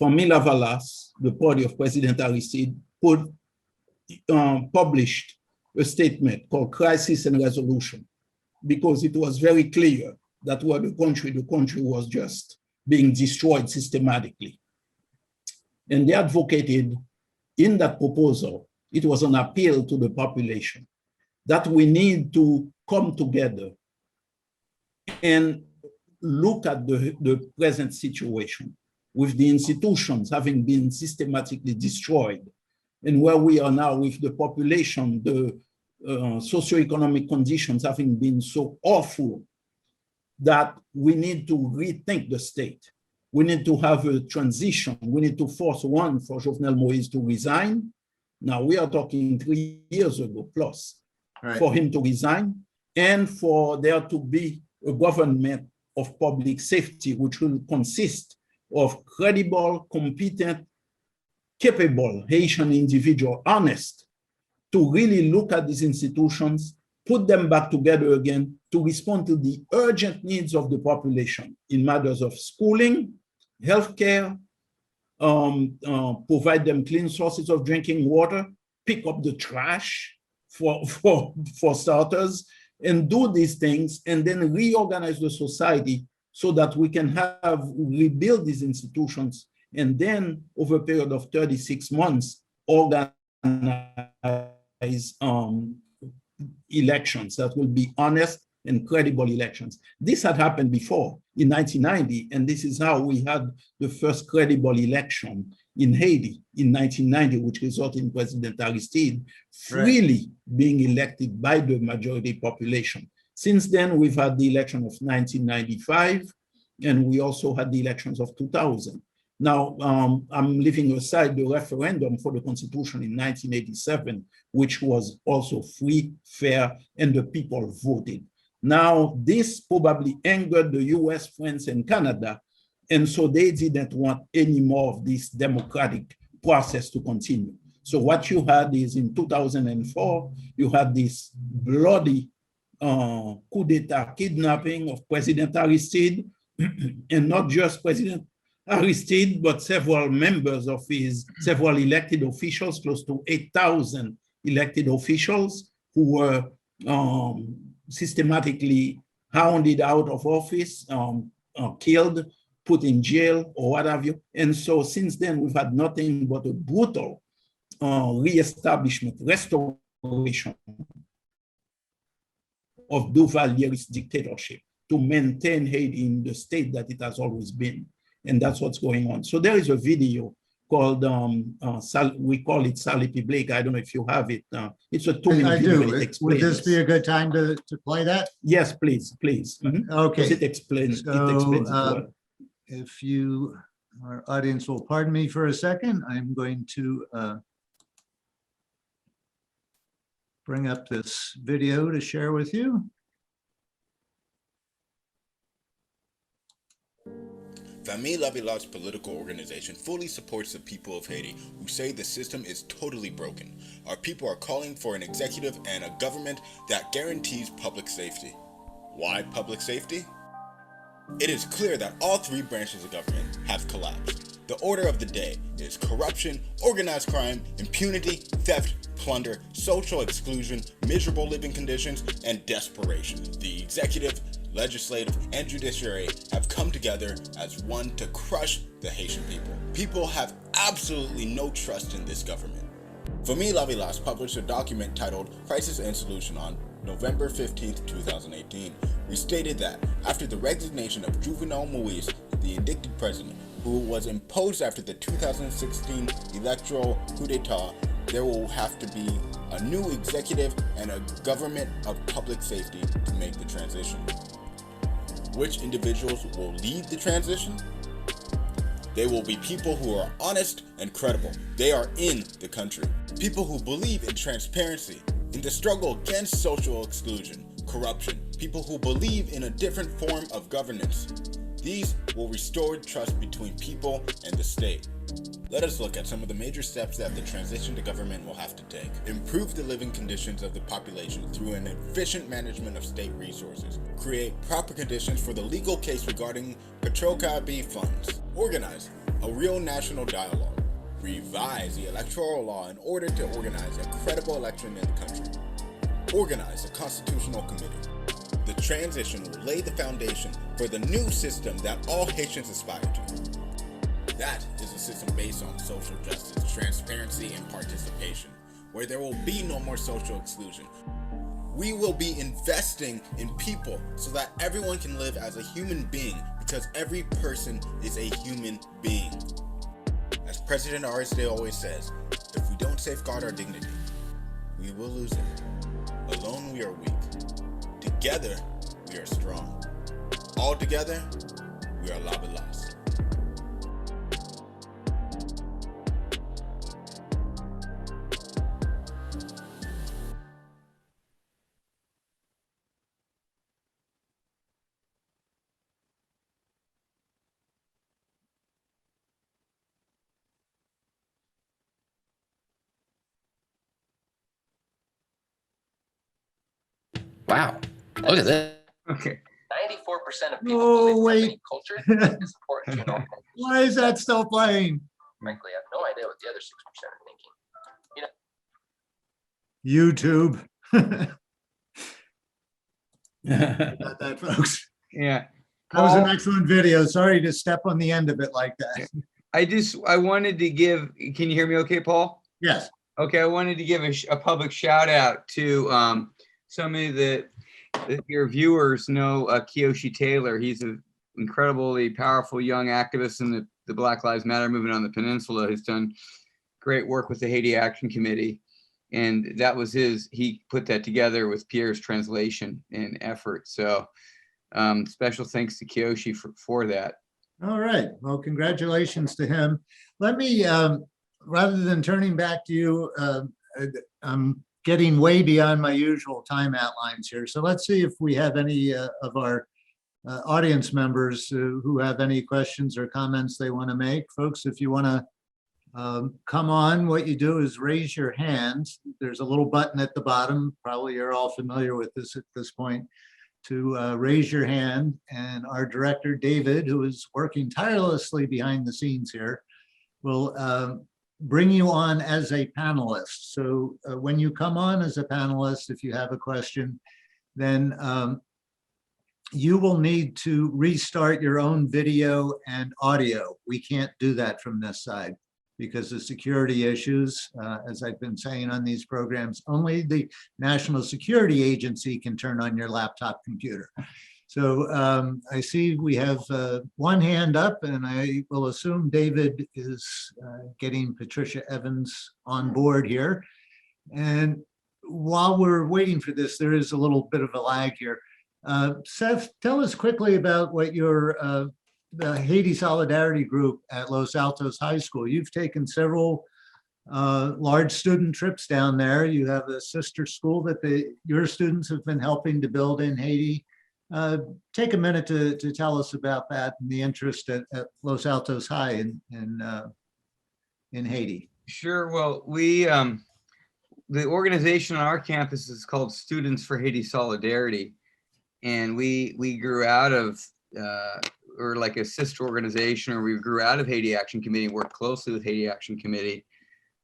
Famila Valas, the party of President Aristide, published a statement called Crisis and Resolution, because it was very clear that the country was just being destroyed systematically. And they advocated in that proposal, it was an appeal to the population, that we need to come together and look at the present situation with the institutions having been systematically destroyed, and where we are now with the population, the socioeconomic conditions having been so awful that we need to rethink the state. We need to have a transition. We need to force for Jovenel Moïse to resign. Now we are talking 3 years ago plus, for him to resign, and for there to be a government of public safety, which will consist of credible, competent, capable Haitian individual, honest, to really look at these institutions, put them back together again to respond to the urgent needs of the population in matters of schooling, healthcare, provide them clean sources of drinking water, pick up the trash for starters, and do these things, and then reorganize the society so that we can rebuild these institutions, and then over a period of 36 months, organize elections that will be honest and credible elections. This had happened before in 1990, and this is how we had the first credible election in Haiti in 1990, which resulted in President Aristide freely being elected by the majority population. Since then, we've had the election of 1995, and we also had the elections of 2000. Now, I'm leaving aside the referendum for the Constitution in 1987, which was also free, fair, and the people voted. Now, this probably angered the US, France, and Canada, and so they didn't want any more of this democratic process to continue. So what you had is in 2004, you had this bloody coup d'etat kidnapping of President Aristide, and not just President Aristide, but several members of several elected officials, close to 8,000 elected officials who were systematically hounded out of office, killed, put in jail, or what have you. And so since then, we've had nothing but a brutal reestablishment, restoration of Duvalier's dictatorship to maintain Haiti in the state that it has always been. And that's what's going on. So there is a video called, we call it Sally P. Blake. I don't know if you have it. It's a 2-minute video. I do. Would this be a good time to play that? Yes, please, please. Okay. It explains it well. If you, our audience will pardon me for a second, I'm going to bring up this video to share with you. Famille Labilat's political organization fully supports the people of Haiti who say the system is totally broken. Our people are calling for an executive and a government that guarantees public safety. Why public safety? It is clear that all three branches of government have collapsed. The order of the day is corruption, organized crime, impunity, theft, plunder, social exclusion, miserable living conditions, and desperation. The executive, legislative, and judiciary have come together as one to crush the Haitian people. People have absolutely no trust in this government. Famille Labilat published a document titled Crisis and Solution on November 15, 2018. We stated that after the resignation of Juvenal Moise, the indicted president, who was imposed after the 2016 electoral coup d'etat, there will have to be a new executive and a government of public safety to make the transition. Which individuals will lead the transition? They will be people who are honest and credible. They are in the country. People who believe in transparency, in the struggle against social exclusion, corruption. People who believe in a different form of governance. These will restore trust between people and the state. Let us look at some of the major steps that the transition to government will have to take. Improve the living conditions of the population through an efficient management of state resources. Create proper conditions for the legal case regarding Petrocabi funds. Organize a real national dialogue. Revise the electoral law in order to organize a credible election in the country. Organize a constitutional committee. The transition will lay the foundation for the new system that all Haitians aspire to. That is a system based on social justice, transparency, and participation, where there will be no more social exclusion. We will be investing in people so that everyone can live as a human being, because every person is a human being. As President Aristide always says, if we don't safeguard our dignity, we will lose it. Alone we are weak. Together we are strong. All together we are Labilat. Wow, look at this. Okay. 94% of people Oh, believe wait. company culture is important to an organization. Why is that still playing? Frankly, I have no idea what the other 6% are thinking. YouTube. Got that, folks. Yeah. That was an Paul, excellent video. Sorry to step on the end of it like that. I wanted to give, can you hear me okay, Paul? Yes. Okay, I wanted to give a public shout out to somebody that your viewers know, Kiyoshi Taylor. He's an incredibly powerful young activist in the Black Lives Matter movement on the Peninsula. He's done great work with the Haiti Action Committee. And that was he put that together with Pierre's translation and effort. So special thanks to Kiyoshi for that. All right. Well, congratulations to him. Let me, rather than turning back to you, I'm getting way beyond my usual time outlines here. So let's see if we have any of our audience members who have any questions or comments they want to make. Folks, if you want to come on, what you do is raise your hand. There's a little button at the bottom. Probably you're all familiar with this at this point, to raise your hand. And our director, David, who is working tirelessly behind the scenes here, will bring you on as a panelist. So when you come on as a panelist, if you have a question, then you will need to restart your own video and audio. We can't do that from this side because of security issues. As I've been saying on these programs, only the National Security Agency can turn on your laptop computer. So I see we have one hand up, and I will assume David is getting Patricia Evans on board here. And while we're waiting for this, there is a little bit of a lag here. Seth, tell us quickly about what your the Haiti Solidarity Group at Los Altos High School. You've taken several large student trips down there. You have a sister school that your students have been helping to build in Haiti. Take a minute to tell us about that and the interest at Los Altos High in Haiti. Sure. Well, the organization on our campus is called Students for Haiti Solidarity. And we grew out of, or like a sister organization, or we grew out of Haiti Action Committee and worked closely with Haiti Action Committee.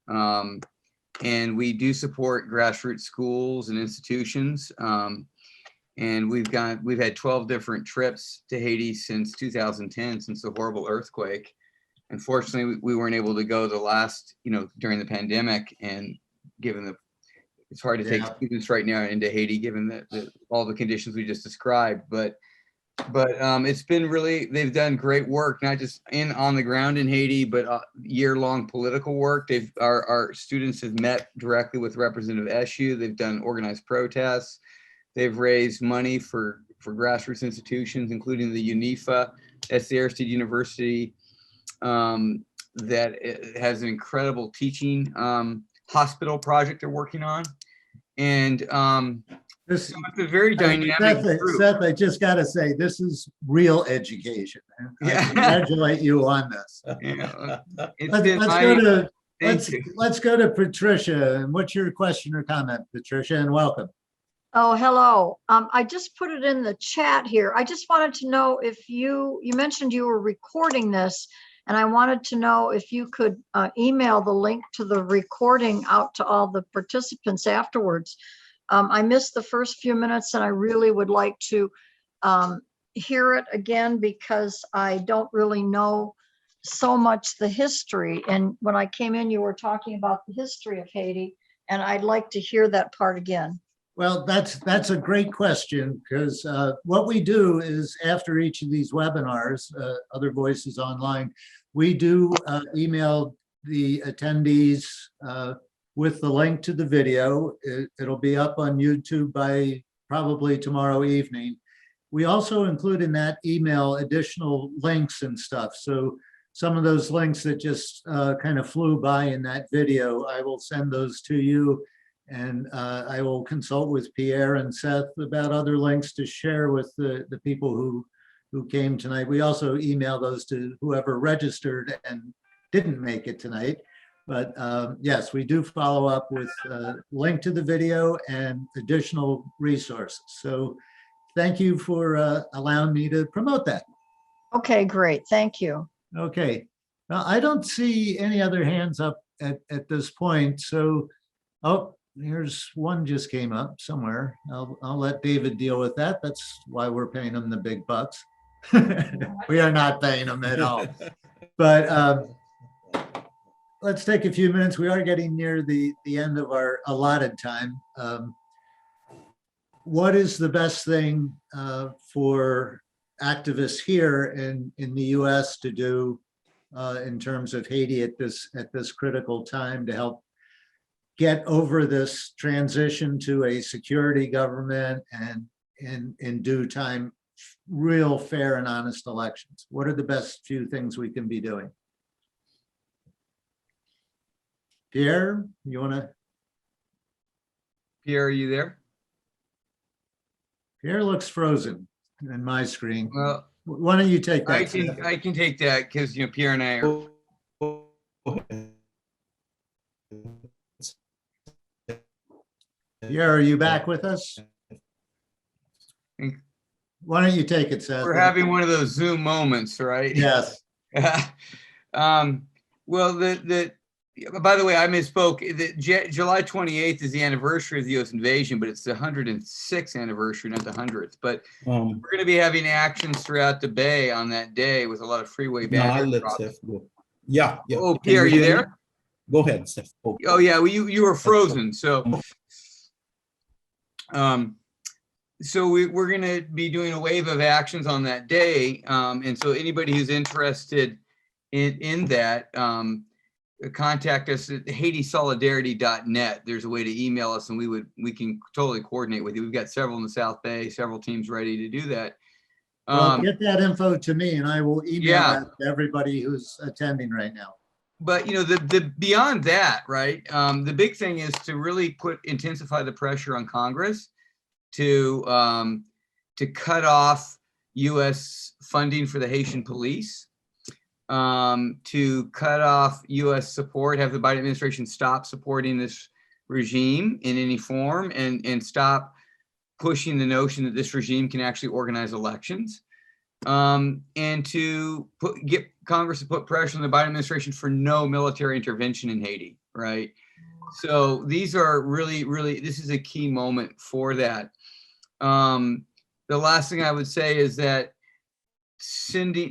And we do support grassroots schools and institutions. And we've had 12 different trips to Haiti since 2010, since the horrible earthquake. Unfortunately, we weren't able to go the last, during the pandemic, and given it's hard to take students right now into Haiti, given all the conditions we just described. But it's been they've done great work, not just on the ground in Haiti, but year-long political work. Our students have met directly with Representative Eshoo. They've done organized protests. They've raised money for grassroots institutions, including the UNIFA, Sierra State University, that has an incredible teaching hospital project they're working on. And it's a very dynamic group. Seth, I just got to say, this is real education. I congratulate you on this. Yeah. Let's go to Patricia. And what's your question or comment, Patricia? And welcome. Oh, hello. I just put it in the chat here. I just wanted to know if you mentioned you were recording this, and I wanted to know if you could email the link to the recording out to all the participants afterwards. I missed the first few minutes, and I really would like to hear it again because I don't really know so much the history. And when I came in, you were talking about the history of Haiti, and I'd like to hear that part again. Well, that's a great question, because what we do is after each of these webinars, Other Voices Online, we do email the attendees with the link to the video. It'll be up on YouTube by probably tomorrow evening. We also include in that email additional links and stuff. So some of those links that just kind of flew by in that video, I will send those to you. And I will consult with Pierre and Seth about other links to share with the people who came tonight. We also email those to whoever registered and didn't make it tonight. But yes, we do follow up with a link to the video and additional resources. So thank you for allowing me to promote that. Okay, great. Thank you. Okay. Now, I don't see any other hands up at this point. So, oh, here's one just came up somewhere. I'll let David deal with that. That's why we're paying him the big bucks. We are not paying him at all. But let's take a few minutes. We are getting near the end of our allotted time. What is the best thing for activists here in the US to do in terms of Haiti at this critical time to help get over this transition to a security government and in due time, real fair and honest elections? What are the best few things we can be doing? Pierre, you want to? Pierre, are you there? Pierre looks frozen in my screen. Well, Why don't you take I that? can Seth? I can take that because Pierre and I are. Pierre, are you back with us? Why don't you take it, Seth? We're having one of those Zoom moments, right? Yes. Well, by the way, I misspoke. July 28th is the anniversary of the U.S. invasion, but it's the 106th anniversary, not the 100th. But we're going to be having actions throughout the Bay on that day with a lot of freeway No, I'll barrier let drops. Seth go. Yeah. Oh, Can Pierre, are you hear me? there? Go ahead, Seth. Go. Oh, yeah. Well, you were frozen. So we're going to be doing a wave of actions on that day. And so anybody who's interested in that, contact us at HaitiSolidarity.net. There's a way to email us, and we can totally coordinate with you. We've got several in the South Bay, several teams ready to do that. Well, get that info to me and I will email Yeah. that to everybody who's attending right now. But the beyond that, right? The big thing is to really intensify the pressure on Congress to cut off U.S. funding for the Haitian police, to cut off U.S. support, have the Biden administration stop supporting this regime in any form, and stop pushing the notion that this regime can actually organize elections, and to get Congress to put pressure on the Biden administration for no military intervention in Haiti, right? So these are really, this is a key moment for that. The last thing I would say is that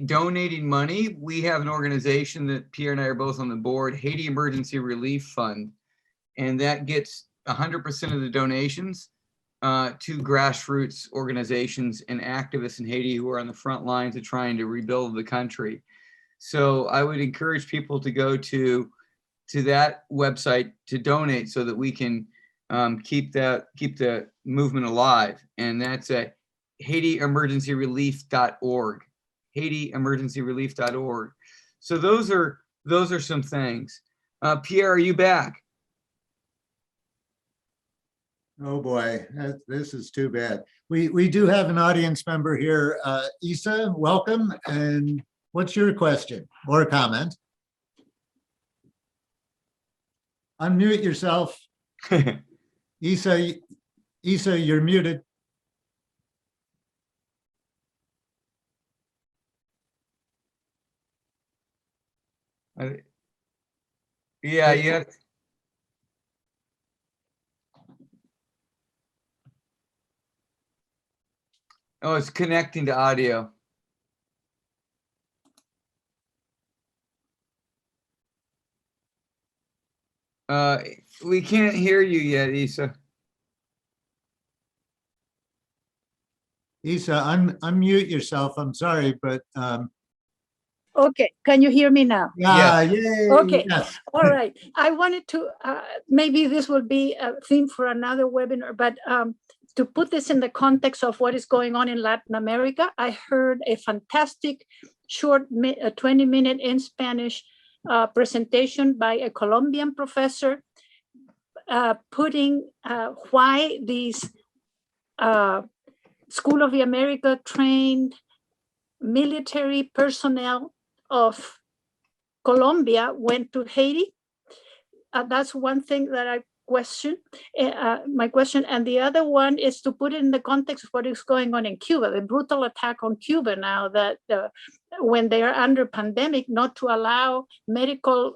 donating money, we have an organization that Pierre and I are both on the board, Haiti Emergency Relief Fund, and that gets 100% of the donations to grassroots organizations and activists in Haiti who are on the front lines of trying to rebuild the country. So I would encourage people to go to that website to donate so that we can keep the movement alive. And that's at HaitiEmergencyRelief.org. HaitiEmergencyRelief.org. So those are some things. Pierre, are you back? Oh boy, this is too bad. We do have an audience member here. Isa, welcome. And what's your question or comment? Unmute yourself. Isa, you're muted. Yeah. Oh, it's connecting to audio. We can't hear you yet, Isa. Isa, unmute yourself. I'm sorry, but Okay, can you hear me now? yeah, yay. Okay. Yes. All right. I wanted to, maybe this will be a theme for another webinar, but to put this in the context of what is going on in Latin America, I heard a fantastic short 20-minute in Spanish presentation by a Colombian professor putting why these School of the America trained military personnel of Colombia went to Haiti. That's one thing that I question, my question. And the other one is to put it in the context of what is going on in Cuba, the brutal attack on Cuba now that when they are under pandemic, not to allow medical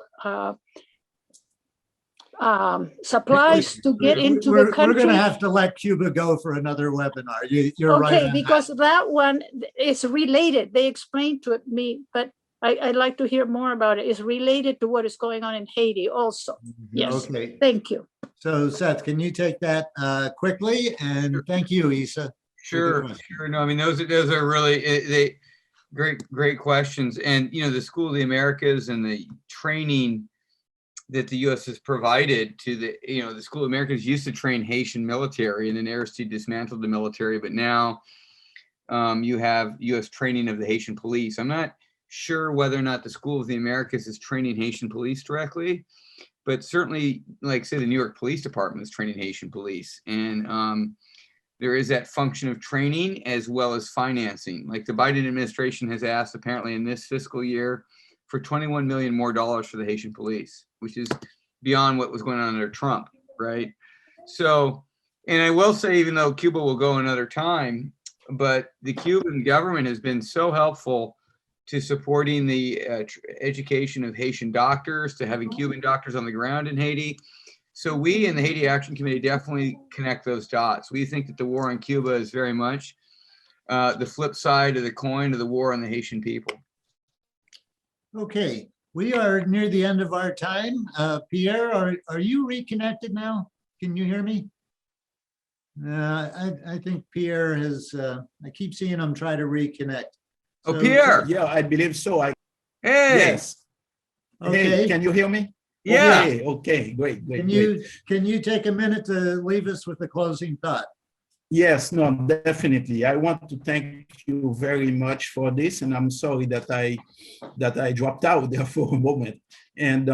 supplies to get into the country. We're going to have to let Cuba go for another webinar. You're right. Okay, because that one is related. They explained to me, but I'd like to hear more about it. It's related to what is going on in Haiti also. Yes, Okay. Thank you. So Seth, can you take that quickly? And thank you, Isa. Sure. No, I mean, those are really great questions. And, you know, the School of the Americas and the training that the U.S. has provided to the School of Americas used to train Haitian military, and then Aristide dismantled the military, but now you have U.S. training of the Haitian police. I'm not sure whether or not the School of the Americas is training Haitian police directly, but certainly, like say, the New York Police Department is training Haitian police. And there is that function of training as well as financing. Like the Biden administration has asked apparently in this fiscal year for $21 million more for the Haitian police, which is beyond what was going on under Trump, right? So, and I will say, even though Cuba will go another time, but the Cuban government has been so helpful to supporting the education of Haitian doctors, to having Cuban doctors on the ground in Haiti. So we in the Haiti Action Committee definitely connect those dots. We think that the war on Cuba is very much the flip side of the coin of the war on the Haitian people. Okay, we are near the end of our time. Pierre, are you reconnected now? Can you hear me? I think Pierre has, I keep seeing him try to reconnect. Oh, So- Pierre. Yeah, I believe so. Hey. Yes. Okay. Hey, can you hear me? Yeah. Okay, great. Can Great. you take a minute to leave us with a closing thought? Yes, no, definitely. I want to thank you very much for this, and I'm sorry that I dropped out there for a moment. And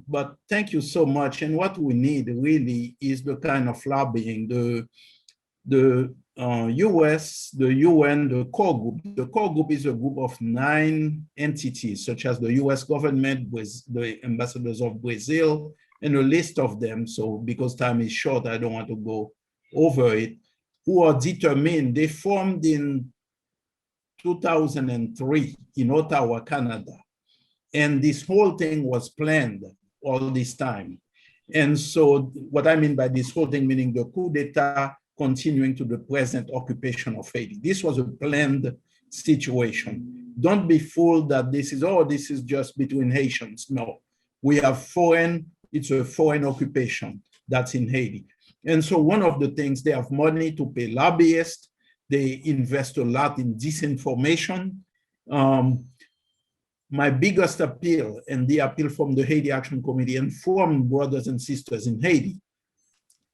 but thank you so much. And what we need really is the kind of lobbying, the US, the UN, the core group. The core group is a group of 9 entities, such as the US government, with the ambassadors of Brazil, and a list of them. So because time is short, I don't want to go over it, who are determined. They formed in 2003 in Ottawa, Canada. And this whole thing was planned all this time. And so what I mean by this whole thing, meaning the coup d'etat continuing to the present occupation of Haiti. This was a planned situation. Don't be fooled that this is just between Haitians. No, we have it's a foreign occupation that's in Haiti. And so one of the things, they have money to pay lobbyists. They invest a lot in disinformation. My biggest appeal, and the appeal from the Haiti Action Committee and from brothers and sisters in Haiti,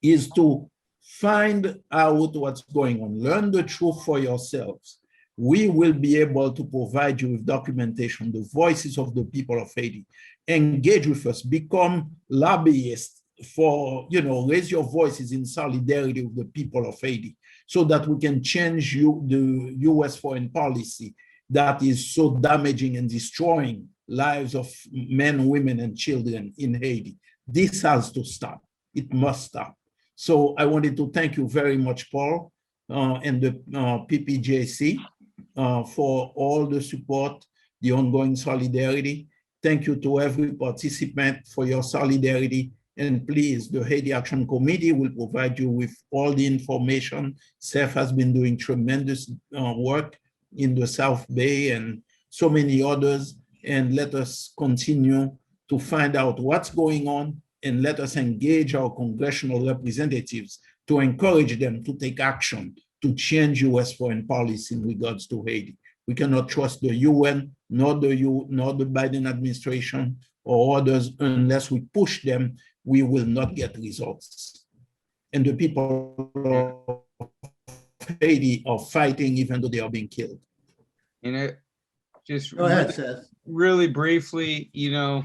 is to find out what's going on. Learn the truth for yourselves. We will be able to provide you with documentation, the voices of the people of Haiti. Engage with us, become lobbyists for, raise your voices in solidarity with the people of Haiti so that we can change the US foreign policy that is so damaging and destroying lives of men, women, and children in Haiti. This has to stop. It must stop. So I wanted to thank you very much, Paul, and the PPJC for all the support, the ongoing solidarity. Thank you to every participant for your solidarity. And please, the Haiti Action Committee will provide you with all the information. SETH has been doing tremendous work in the South Bay and so many others. And let us continue to find out what's going on, and let us engage our congressional representatives to encourage them to take action to change US foreign policy in regards to Haiti. We cannot trust the UN, nor the Biden administration or others unless we push them. We will not get results. And the people of Haiti are fighting even though they are being killed. Just Go ahead, Seth. really briefly, to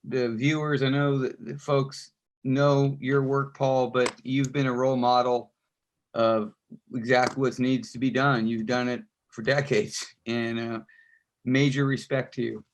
the viewers, I know that the folks know your work, Paul, but you've been a role model of exactly what needs to be done. You've done it for decades, and major respect to you.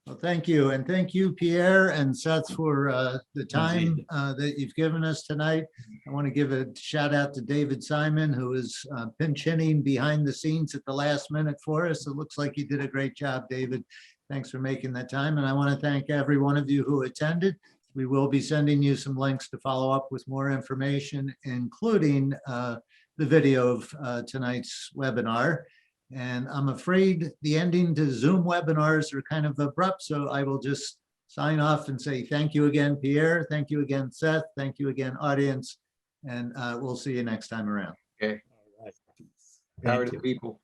Well, thank you. And thank you, Pierre and Seth, for the time that you've given us tonight. I want to give a shout out to David Simon, who is pinch hitting behind the scenes at the last minute for us. It looks like you did a great job, David. Thanks for making that time. And I want to thank every one of you who attended. We will be sending you some links to follow up with more information, including the video of tonight's webinar. And I'm afraid the ending to Zoom webinars are kind of abrupt, so I will just sign off and say thank you again, Pierre. Thank you again, Seth. Thank you again, audience. And we'll see you next time around. Okay. All right. Power to Thank the you. people.